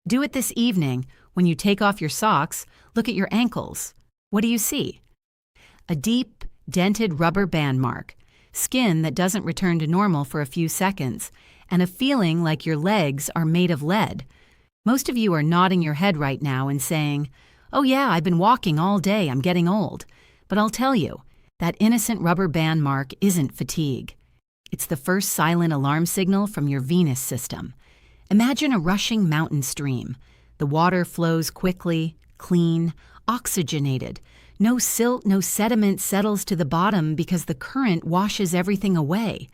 Do it this evening. When you take off your socks, look at your ankles. What do you see? A deep, dented rubber band mark, skin that doesn't return to normal for a few seconds, and a feeling like your legs are made of lead. Most of you are nodding your head right now and saying, "Oh yeah, I've been walking all day, I'm getting old." But I'll tell you, that innocent rubber band mark isn't fatigue. It's the first silent alarm signal from your venous system. Imagine a rushing mountain stream. The water flows quickly, clean, oxygenated. No silt, no sediment settles to the bottom because the current washes everything away.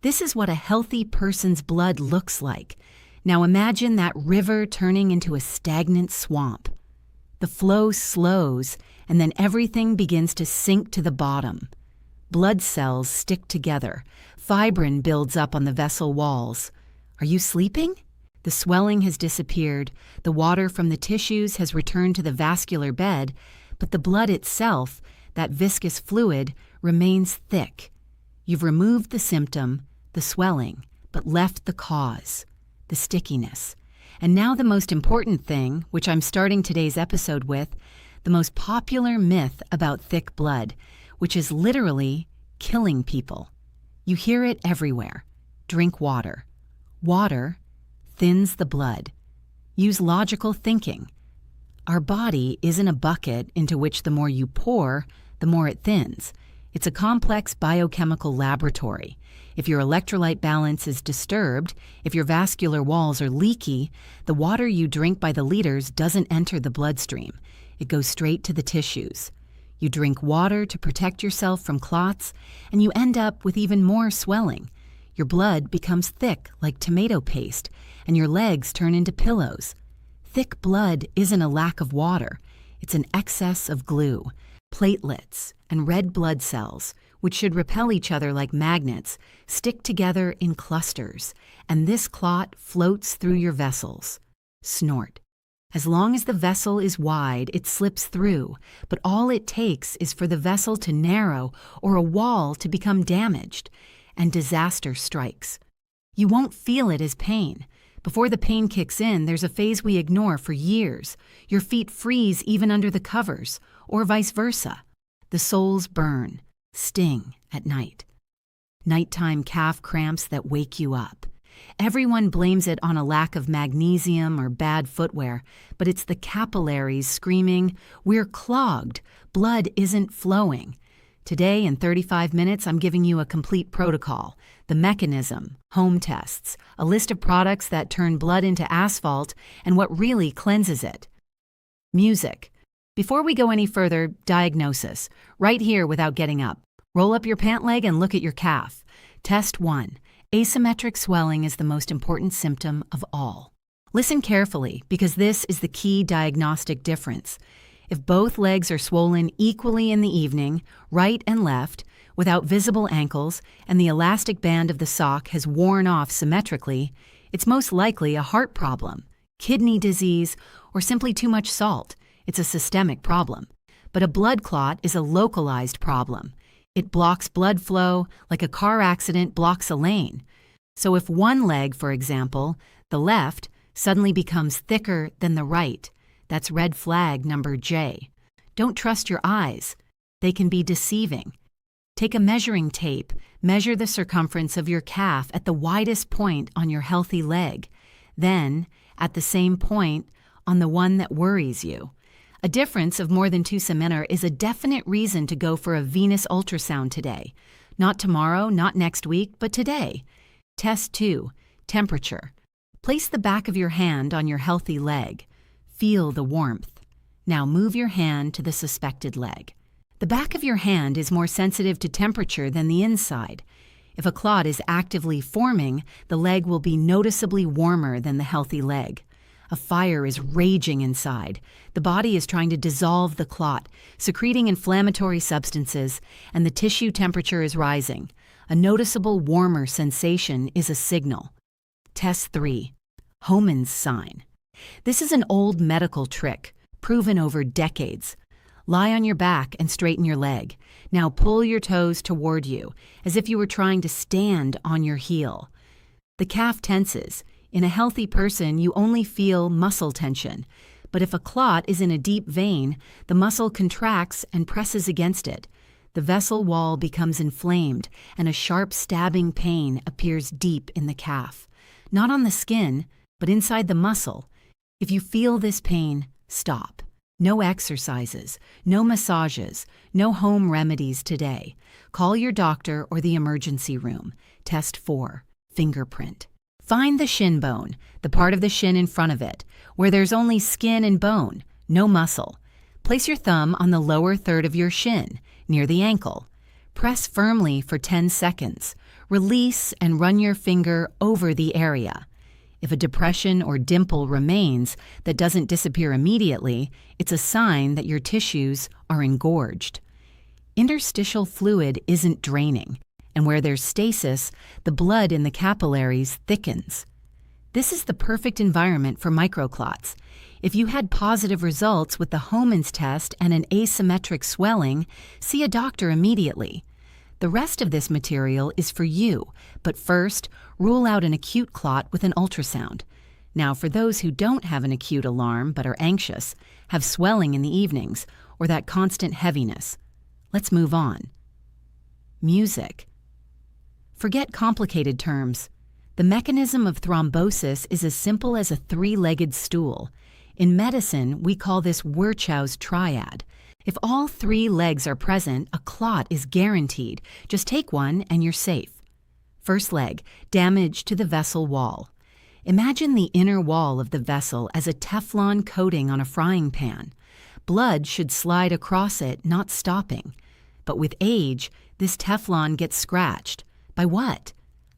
This is what a healthy person's blood looks like. Now imagine that river turning into a stagnant swamp. The flow slows, and then everything begins to sink to the bottom. Blood cells stick together. Fibrin builds up on the vessel walls. Are you sleeping? The swelling has disappeared. The water from the tissues has returned to the vascular bed, but the blood itself, that viscous fluid, remains thick. You've removed the symptom, the swelling, but left the cause, the stickiness. And now the most important thing, which I'm starting today's episode with, the most popular myth about thick blood, which is literally killing people. You hear it everywhere. Drink water. Water thins the blood. Use logical thinking. Our body isn't a bucket into which the more you pour, the more it thins. It's a complex biochemical laboratory. If your electrolyte balance is disturbed, if your vascular walls are leaky, the water you drink by the liters doesn't enter the bloodstream. It goes straight to the tissues. You drink water to protect yourself from clots, and you end up with even more swelling. Your blood becomes thick like tomato paste, and your legs turn into pillows. Thick blood isn't a lack of water. It's an excess of glue. Platelets and red blood cells, which should repel each other like magnets, stick together in clusters, and this clot floats through your vessels. Snort. As long as the vessel is wide, it slips through, but all it takes is for the vessel to narrow or a wall to become damaged, and disaster strikes. You won't feel it as pain. Before the pain kicks in, there's a phase we ignore for years. Your feet freeze even under the covers, or vice versa. The soles burn, sting at night. Nighttime calf cramps that wake you up. Everyone blames it on a lack of magnesium or bad footwear, but it's the capillaries screaming, "We're clogged, blood isn't flowing." Today, in 35 minutes, I'm giving you a complete protocol, the mechanism, home tests, a list of products that turn blood into asphalt, and what really cleanses it. Music. Before we go any further, diagnosis. Right here without getting up. Roll up your pant leg and look at your calf. Test 1. Asymmetric swelling is the most important symptom of all. Listen carefully, because this is the key diagnostic difference. If both legs are swollen equally in the evening, right and left, without visible ankles, and the elastic band of the sock has worn off symmetrically, it's most likely a heart problem, kidney disease, or simply too much salt. It's a systemic problem. But a blood clot is a localized problem. It blocks blood flow like a car accident blocks a lane. So if one leg, for example, the left, suddenly becomes thicker than the right, that's red flag number J. Don't trust your eyes. They can be deceiving. Take a measuring tape, measure the circumference of your calf at the widest point on your healthy leg. Then, at the same point, on the one that worries you. A difference of more than 2 cm is a definite reason to go for a venous ultrasound today. Not tomorrow, not next week, but today. Test 2. Temperature. Place the back of your hand on your healthy leg. Feel the warmth. Now move your hand to the suspected leg. The back of your hand is more sensitive to temperature than the inside. If a clot is actively forming, the leg will be noticeably warmer than the healthy leg. A fire is raging inside. The body is trying to dissolve the clot, secreting inflammatory substances, and the tissue temperature is rising. A noticeable warmer sensation is a signal. Test 3. Homan's sign. This is an old medical trick, proven over decades. Lie on your back and straighten your leg. Now pull your toes toward you, as if you were trying to stand on your heel. The calf tenses. In a healthy person, you only feel muscle tension. But if a clot is in a deep vein, the muscle contracts and presses against it. The vessel wall becomes inflamed, and a sharp stabbing pain appears deep in the calf. Not on the skin, but inside the muscle. If you feel this pain, stop. No exercises, no massages, no home remedies today. Call your doctor or the emergency room. Test 4. Fingerprint. Find the shin bone, the part of the shin in front of it, where there's only skin and bone, no muscle. Place your thumb on the lower third of your shin, near the ankle. Press firmly for 10 seconds. Release and run your finger over the area. If a depression or dimple remains that doesn't disappear immediately, it's a sign that your tissues are engorged. Interstitial fluid isn't draining, and where there's stasis, the blood in the capillaries thickens. This is the perfect environment for microclots. If you had positive results with the Homan's test and an asymmetric swelling, see a doctor immediately. The rest of this material is for you, but first, rule out an acute clot with an ultrasound. Now, for those who don't have an acute alarm but are anxious, have swelling in the evenings, or that constant heaviness, let's move on. Music. Forget complicated terms. The mechanism of thrombosis is as simple as a three-legged stool. In medicine, we call this Virchow's triad. If all three legs are present, a clot is guaranteed. Just take one and you're safe. First leg, damage to the vessel wall. Imagine the inner wall of the vessel as a Teflon coating on a frying pan. Blood should slide across it, not stopping. But with age, this Teflon gets scratched. By what?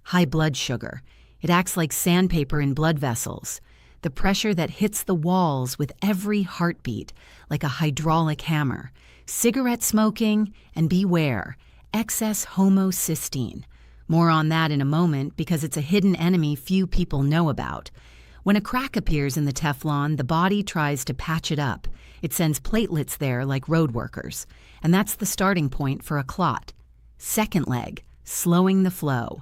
High blood sugar. It acts like sandpaper in blood vessels. The pressure that hits the walls with every heartbeat, like a hydraulic hammer. Cigarette smoking, and beware, excess homocysteine. More on that in a moment because it's a hidden enemy few people know about. When a crack appears in the Teflon, the body tries to patch it up. It sends platelets there like road workers. And that's the starting point for a clot. Second leg, slowing the flow.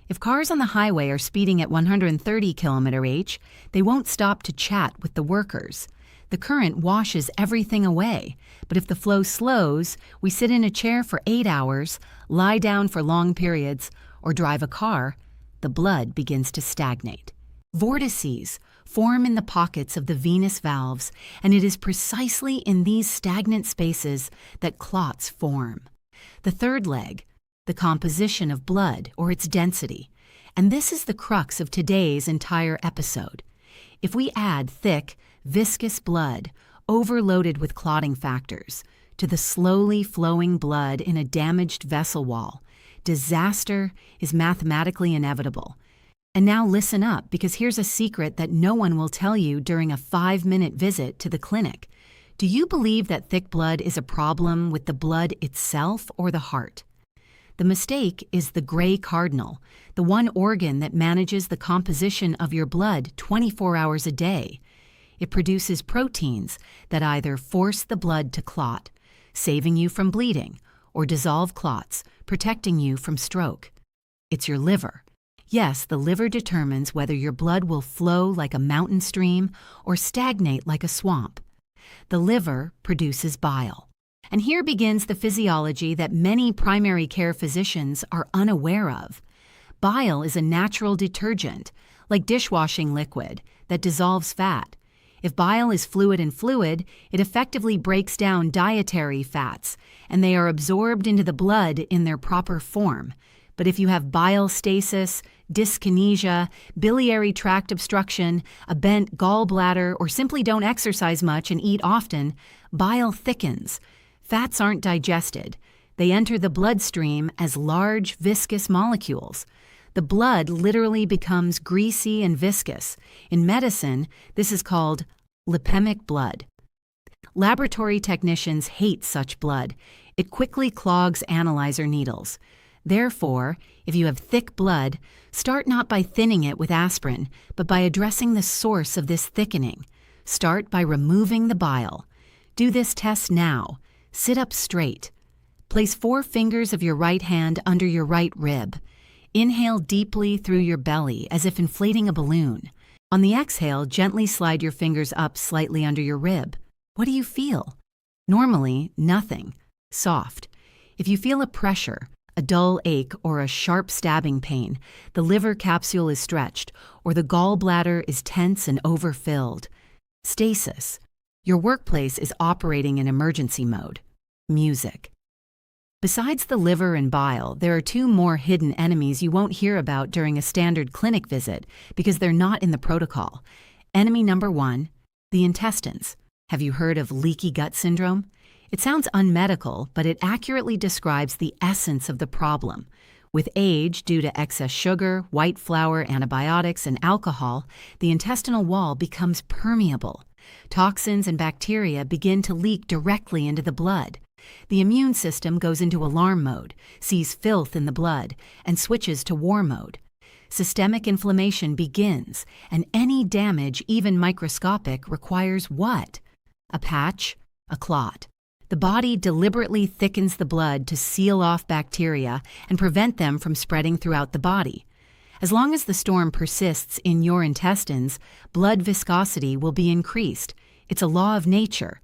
If cars on the highway are speeding at 130 km/h, they won't stop to chat with the workers. The current washes everything away, but if the flow slows, we sit in a chair for 8 hours, lie down for long periods, or drive a car, the blood begins to stagnate. Vortices form in the pockets of the venous valves, and it is precisely in these stagnant spaces that clots form. The third leg, the composition of blood or its density. And this is the crux of today's entire episode. If we add thick, viscous blood, overloaded with clotting factors, to the slowly flowing blood in a damaged vessel wall, disaster is mathematically inevitable. And now listen up, because here's a secret that no one will tell you during a 5-minute visit to the clinic. Do you believe that thick blood is a problem with the blood itself or the heart? The mistake is the gray cardinal, the one organ that manages the composition of your blood 24 hours a day. It produces proteins that either force the blood to clot, saving you from bleeding, or dissolve clots, protecting you from stroke. It's your liver. Yes, the liver determines whether your blood will flow like a mountain stream or stagnate like a swamp. The liver produces bile. And here begins the physiology that many primary care physicians are unaware of. Bile is a natural detergent, like dishwashing liquid, that dissolves fat. If bile is fluid in fluid, it effectively breaks down dietary fats, and they are absorbed into the blood in their proper form. But if you have bile stasis, dyskinesia, biliary tract obstruction, a bent gallbladder, or simply don't exercise much and eat often, bile thickens. Fats aren't digested. They enter the bloodstream as large, viscous molecules. The blood literally becomes greasy and viscous. In medicine, this is called lipemic blood. Laboratory technicians hate such blood. It quickly clogs analyzer needles. Therefore, if you have thick blood, start not by thinning it with aspirin, but by addressing the source of this thickening. Start by removing the bile. Do this test now. Sit up straight. Place 4 fingers of your right hand under your right rib. Inhale deeply through your belly as if inflating a balloon. On the exhale, gently slide your fingers up slightly under your rib. What do you feel? Normally, nothing. Soft. If you feel a pressure, a dull ache, or a sharp stabbing pain, the liver capsule is stretched, or the gallbladder is tense and overfilled. Stasis. Your workplace is operating in emergency mode. Music. Besides the liver and bile, there are two more hidden enemies you won't hear about during a standard clinic visit because they're not in the protocol. Enemy number 1, the intestines. Have you heard of leaky gut syndrome? It sounds unmedical, but it accurately describes the essence of the problem. With age, due to excess sugar, white flour, antibiotics, and alcohol, the intestinal wall becomes permeable. Toxins and bacteria begin to leak directly into the blood. The immune system goes into alarm mode, sees filth in the blood, and switches to war mode. Systemic inflammation begins, and any damage, even microscopic, requires what? A patch, a clot. The body deliberately thickens the blood to seal off bacteria and prevent them from spreading throughout the body. As long as the storm persists in your intestines, blood viscosity will be increased. It's a law of nature.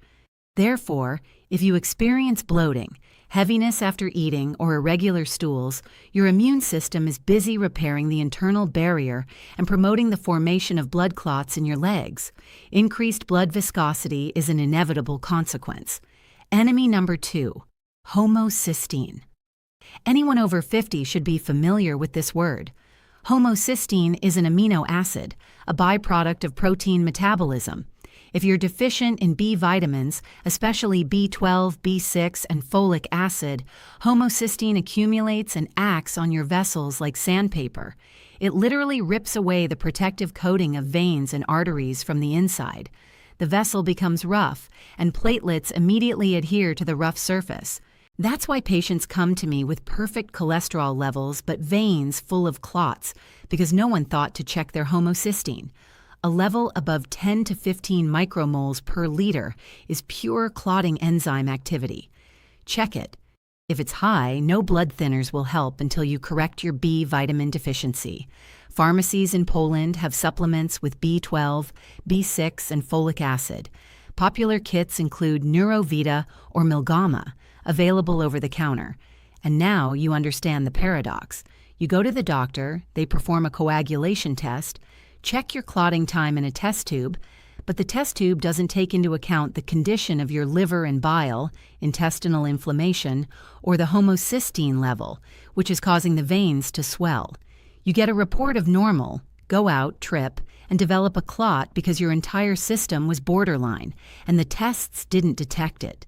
Therefore, if you experience bloating, heaviness after eating, or irregular stools, your immune system is busy repairing the internal barrier and promoting the formation of blood clots in your legs. Increased blood viscosity is an inevitable consequence. Enemy number 2, homocysteine. Anyone over 50 should be familiar with this word. Homocysteine is an amino acid, a byproduct of protein metabolism. If you're deficient in B vitamins, especially B12, B6, and folic acid, homocysteine accumulates and acts on your vessels like sandpaper. It literally rips away the protective coating of veins and arteries from the inside. The vessel becomes rough, and platelets immediately adhere to the rough surface. That's why patients come to me with perfect cholesterol levels but veins full of clots, because no one thought to check their homocysteine. A level above 10 to 15 micromoles per liter is pure clotting enzyme activity. Check it. If it's high, no blood thinners will help until you correct your B vitamin deficiency. Pharmacies in Poland have supplements with B12, B6, and folic acid. Popular kits include Neurovita or Milgama, available over the counter. And now you understand the paradox. You go to the doctor, they perform a coagulation test, check your clotting time in a test tube, but the test tube doesn't take into account the condition of your liver and bile, intestinal inflammation, or the homocysteine level, which is causing the veins to swell. You get a report of normal, go out, trip, and develop a clot because your entire system was borderline, and the tests didn't detect it.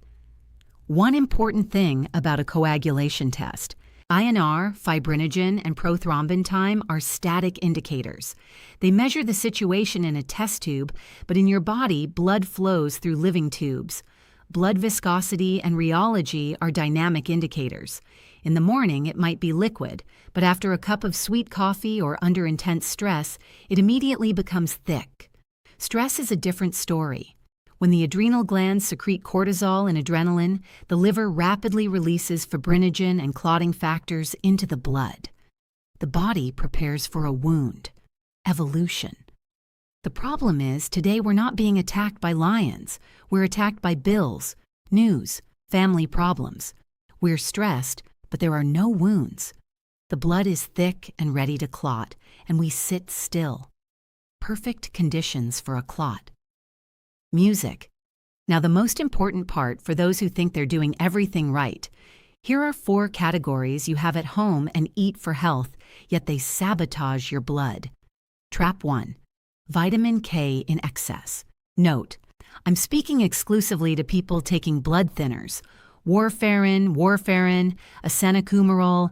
One important thing about a coagulation test: INR, fibrinogen, and prothrombin time are static indicators. They measure the situation in a test tube, but in your body, blood flows through living tubes. Blood viscosity and rheology are dynamic indicators. In the morning, it might be liquid, but after a cup of sweet coffee or under intense stress, it immediately becomes thick. Stress is a different story. When the adrenal glands secrete cortisol and adrenaline, the liver rapidly releases fibrinogen and clotting factors into the blood. The body prepares for a wound. Evolution. The problem is, today we're not being attacked by lions. We're attacked by bills, news, family problems. We're stressed, but there are no wounds. The blood is thick and ready to clot, and we sit still. Perfect conditions for a clot. Music. Now, the most important part for those who think they're doing everything right. Here are 4 categories you have at home and eat for health, yet they sabotage your blood. Trap 1. Vitamin K in excess. Note, I'm speaking exclusively to people taking blood thinners. Warfarin, acenocumarol,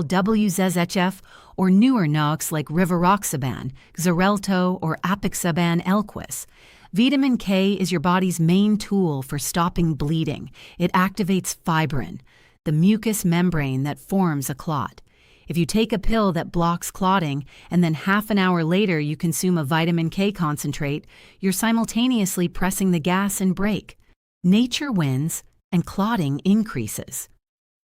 WZHF, or newer NOx like rivaroxaban, Xarelto, or apixaban Eliquis. Vitamin K is your body's main tool for stopping bleeding. It activates fibrin, the mucous membrane that forms a clot. If you take a pill that blocks clotting and then half an hour later you consume a vitamin K concentrate, you're simultaneously pressing the gas and brake. Nature wins and clotting increases.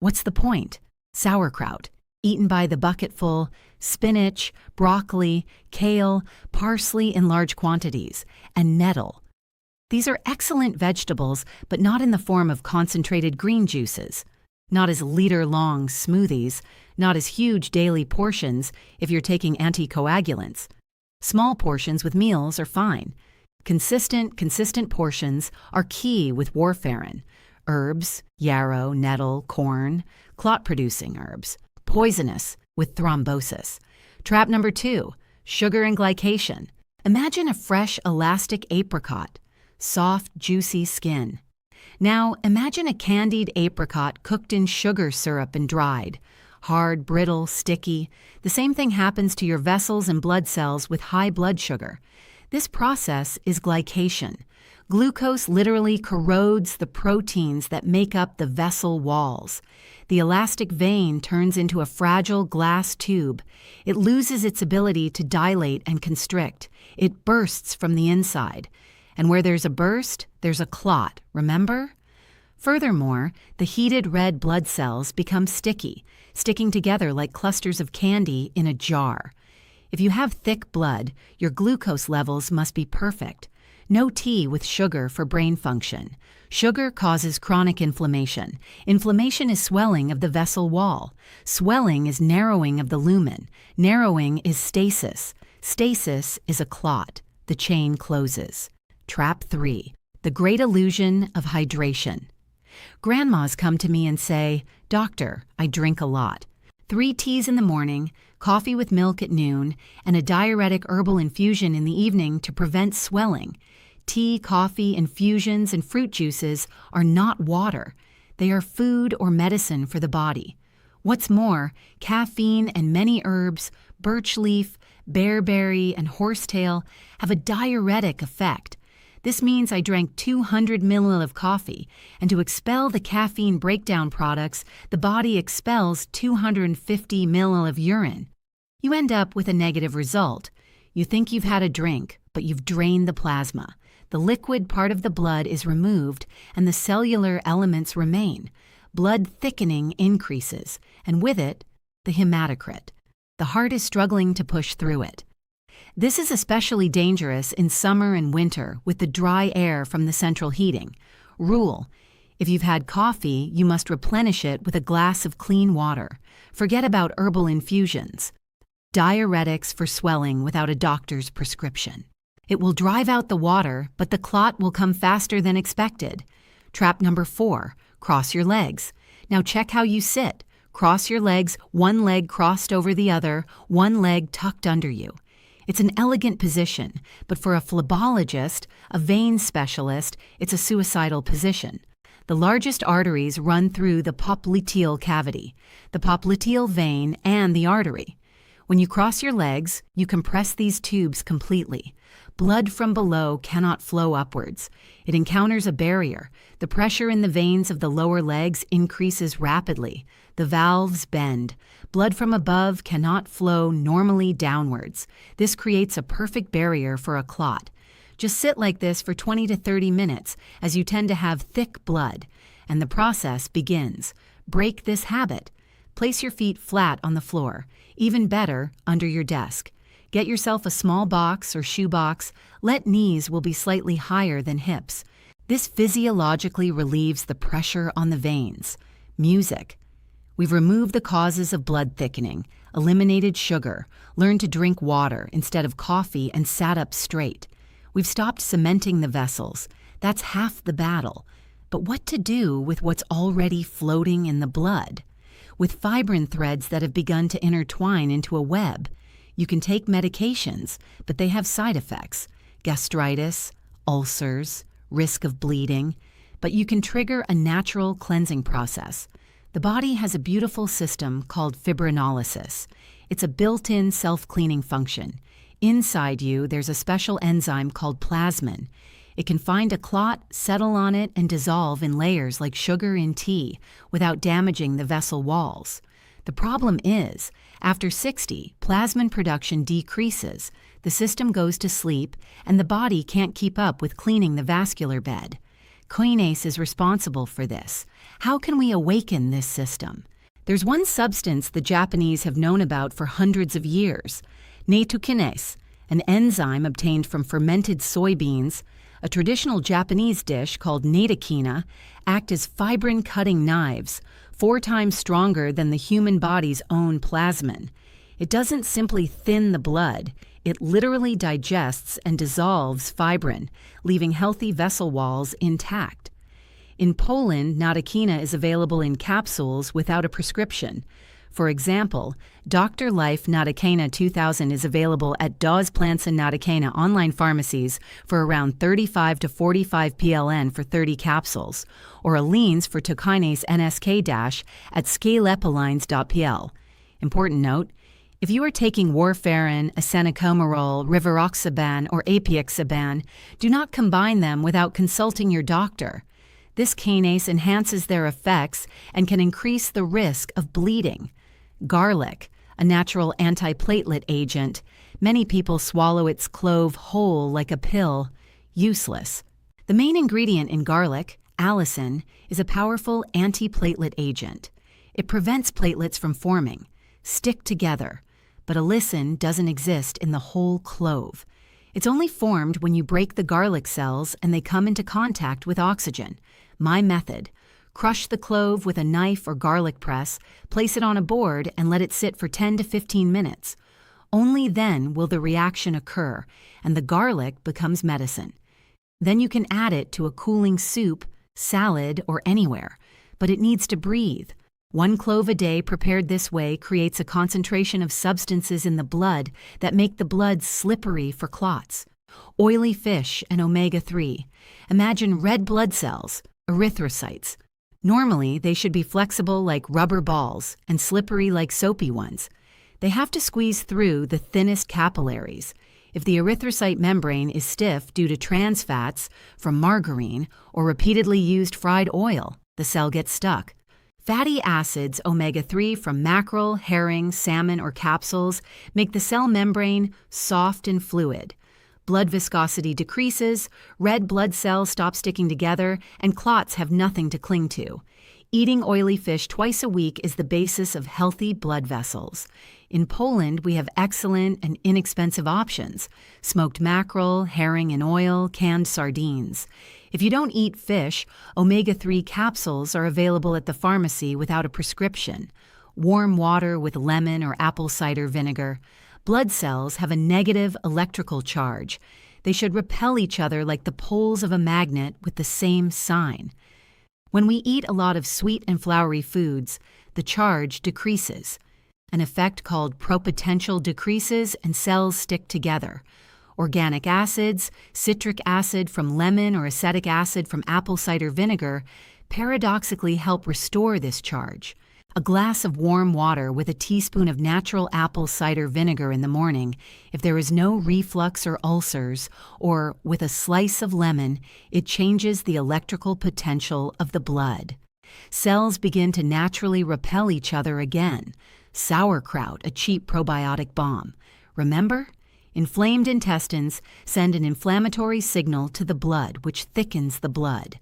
What's the point? Sauerkraut. eaten by the bucketful, spinach, broccoli, kale, parsley in large quantities, and nettle. These are excellent vegetables, but not in the form of concentrated green juices, not as liter-long smoothies, not as huge daily portions if you're taking anticoagulants. Small portions with meals are fine. Consistent portions are key with warfarin. Herbs, yarrow, nettle, corn, clot-producing herbs. Poisonous with thrombosis. Trap number 2, sugar and glycation. Imagine a fresh, elastic apricot, soft, juicy skin. Now, imagine a candied apricot cooked in sugar syrup and dried. Hard, brittle, sticky. The same thing happens to your vessels and blood cells with high blood sugar. This process is glycation. Glucose literally corrodes the proteins that make up the vessel walls. The elastic vein turns into a fragile glass tube. It loses its ability to dilate and constrict. It bursts from the inside. And where there's a burst, there's a clot, remember? Furthermore, the heated red blood cells become sticky, sticking together like clusters of candy in a jar. If you have thick blood, your glucose levels must be perfect. No tea with sugar for brain function. Sugar causes chronic inflammation. Inflammation is swelling of the vessel wall. Swelling is narrowing of the lumen. Narrowing is stasis. Stasis is a clot. The chain closes. Trap 3. The great illusion of hydration. Grandmas come to me and say, "Doctor, I drink a lot. 3 teas in the morning, coffee with milk at noon, and a diuretic herbal infusion in the evening to prevent swelling." Tea, coffee, infusions, and fruit juices are not water. They are food or medicine for the body. What's more, caffeine and many herbs, birch leaf, bearberry, and horsetail have a diuretic effect. This means I drank 200 ml of coffee, and to expel the caffeine breakdown products, the body expels 250 ml of urine. You end up with a negative result. You think you've had a drink, but you've drained the plasma. The liquid part of the blood is removed, and the cellular elements remain. Blood thickening increases, and with it, the hematocrit. The heart is struggling to push through it. This is especially dangerous in summer and winter with the dry air from the central heating. Rule: if you've had coffee, you must replenish it with a glass of clean water. Forget about herbal infusions. Diuretics for swelling without a doctor's prescription. It will drive out the water, but the clot will come faster than expected. Trap number 4, cross your legs. Now check how you sit. Cross your legs, one leg crossed over the other, one leg tucked under you. It's an elegant position, but for a phlebologist, a vein specialist, it's a suicidal position. The largest arteries run through the popliteal cavity, the popliteal vein, and the artery. When you cross your legs, you compress these tubes completely. Blood from below cannot flow upwards. It encounters a barrier. The pressure in the veins of the lower legs increases rapidly. The valves bend. Blood from above cannot flow normally downwards. This creates a perfect barrier for a clot. Just sit like this for 20 to 30 minutes, as you tend to have thick blood, and the process begins. Break this habit. Place your feet flat on the floor. Even better, under your desk. Get yourself a small box or shoebox. Let knees will be slightly higher than hips. This physiologically relieves the pressure on the veins. Music. We've removed the causes of blood thickening, eliminated sugar, learned to drink water instead of coffee, and sat up straight. We've stopped cementing the vessels. That's half the battle. But what to do with what's already floating in the blood? With fibrin threads that have begun to intertwine into a web. You can take medications, but they have side effects: gastritis, ulcers, risk of bleeding. But you can trigger a natural cleansing process. The body has a beautiful system called fibrinolysis. It's a built-in self-cleaning function. Inside you, there's a special enzyme called plasmin. It can find a clot, settle on it, and dissolve in layers like sugar in tea without damaging the vessel walls. The problem is, after 60, plasmin production decreases, the system goes to sleep, and the body can't keep up with cleaning the vascular bed. Kinase is responsible for this. How can we awaken this system? There's one substance the Japanese have known about for hundreds of years, nattokinase, an enzyme obtained from fermented soybeans. A traditional Japanese dish called natokina act as fibrin-cutting knives, 4 times stronger than the human body's own plasmin. It doesn't simply thin the blood, it literally digests and dissolves fibrin, leaving healthy vessel walls intact. In Poland, natokina is available in capsules without a prescription. For example, Dr. Life Natokina 2000 is available at Dawes Planson Natokina online pharmacies for around 35 to 45 PLN for 30 capsules, or Aleen's for tokinase NSK- at scaleepilines.pl. Important note, if you are taking warfarin, acenicomarol, rivaroxaban, or apixaban, do not combine them without consulting your doctor. This kinase enhances their effects and can increase the risk of bleeding. Garlic, a natural antiplatelet agent. Many people swallow its clove whole like a pill. Useless. The main ingredient in garlic, allicin, is a powerful antiplatelet agent. It prevents platelets from forming. Stick together. But allicin doesn't exist in the whole clove. It's only formed when you break the garlic cells and they come into contact with oxygen. My method: crush the clove with a knife or garlic press, place it on a board, and let it sit for 10 to 15 minutes. Only then will the reaction occur, and the garlic becomes medicine. Then you can add it to a cooling soup, salad, or anywhere, but it needs to breathe. 1 clove a day prepared this way creates a concentration of substances in the blood that make the blood slippery for clots. Oily fish and omega-3. Imagine red blood cells, erythrocytes. Normally, they should be flexible like rubber balls and slippery like soapy ones. They have to squeeze through the thinnest capillaries. If the erythrocyte membrane is stiff due to trans fats from margarine or repeatedly used fried oil, the cell gets stuck. Fatty acids, omega-3 from mackerel, herring, salmon, or capsules make the cell membrane soft and fluid. Blood viscosity decreases, red blood cells stop sticking together, and clots have nothing to cling to. Eating oily fish twice a week is the basis of healthy blood vessels. In Poland, we have excellent and inexpensive options: smoked mackerel, herring in oil, canned sardines. If you don't eat fish, omega-3 capsules are available at the pharmacy without a prescription. Warm water with lemon or apple cider vinegar. Blood cells have a negative electrical charge. They should repel each other like the poles of a magnet with the same sign. When we eat a lot of sweet and floury foods, the charge decreases. An effect called propotential decreases and cells stick together. Organic acids, citric acid from lemon or acetic acid from apple cider vinegar, paradoxically help restore this charge. A glass of warm water with a teaspoon of natural apple cider vinegar in the morning, if there is no reflux or ulcers, or with a slice of lemon, it changes the electrical potential of the blood. Cells begin to naturally repel each other again. Sauerkraut, a cheap probiotic bomb. Remember? Inflamed intestines send an inflammatory signal to the blood, which thickens the blood.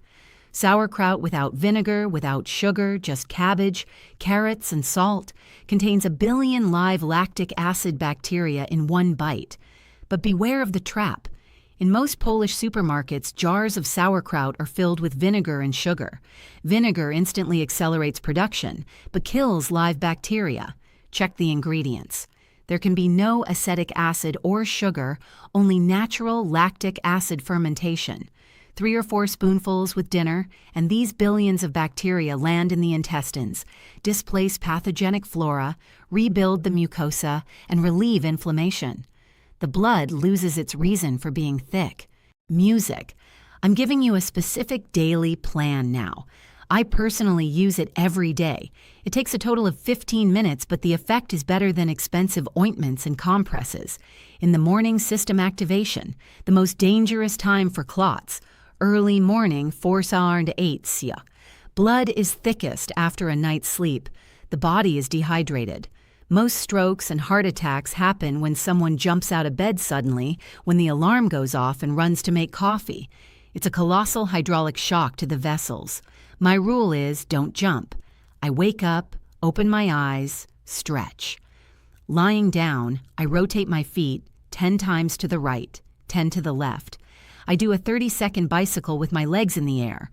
Sauerkraut without vinegar, without sugar, just cabbage, carrots, and salt, contains 1 billion live lactic acid bacteria in 1 bite. But beware of the trap. In most Polish supermarkets, jars of sauerkraut are filled with vinegar and sugar. Vinegar instantly accelerates production, but kills live bacteria. Check the ingredients. There can be no acetic acid or sugar, only natural lactic acid fermentation. 3 or 4 spoonfuls with dinner, and these billions of bacteria land in the intestines, displace pathogenic flora, rebuild the mucosa, and relieve inflammation. The blood loses its reason for being thick. Music. I'm giving you a specific daily plan now. I personally use it every day. It takes a total of 15 minutes, but the effect is better than expensive ointments and compresses. In the morning, system activation, the most dangerous time for clots. Early morning, 4 to 8. Blood is thickest after a night's sleep. The body is dehydrated. Most strokes and heart attacks happen when someone jumps out of bed suddenly, when the alarm goes off and runs to make coffee. It's a colossal hydraulic shock to the vessels. My rule is don't jump. I wake up, Open my eyes, stretch. Lying down, I rotate my feet 10 times to the right, 10 to the left. I do a 30-second bicycle with my legs in the air.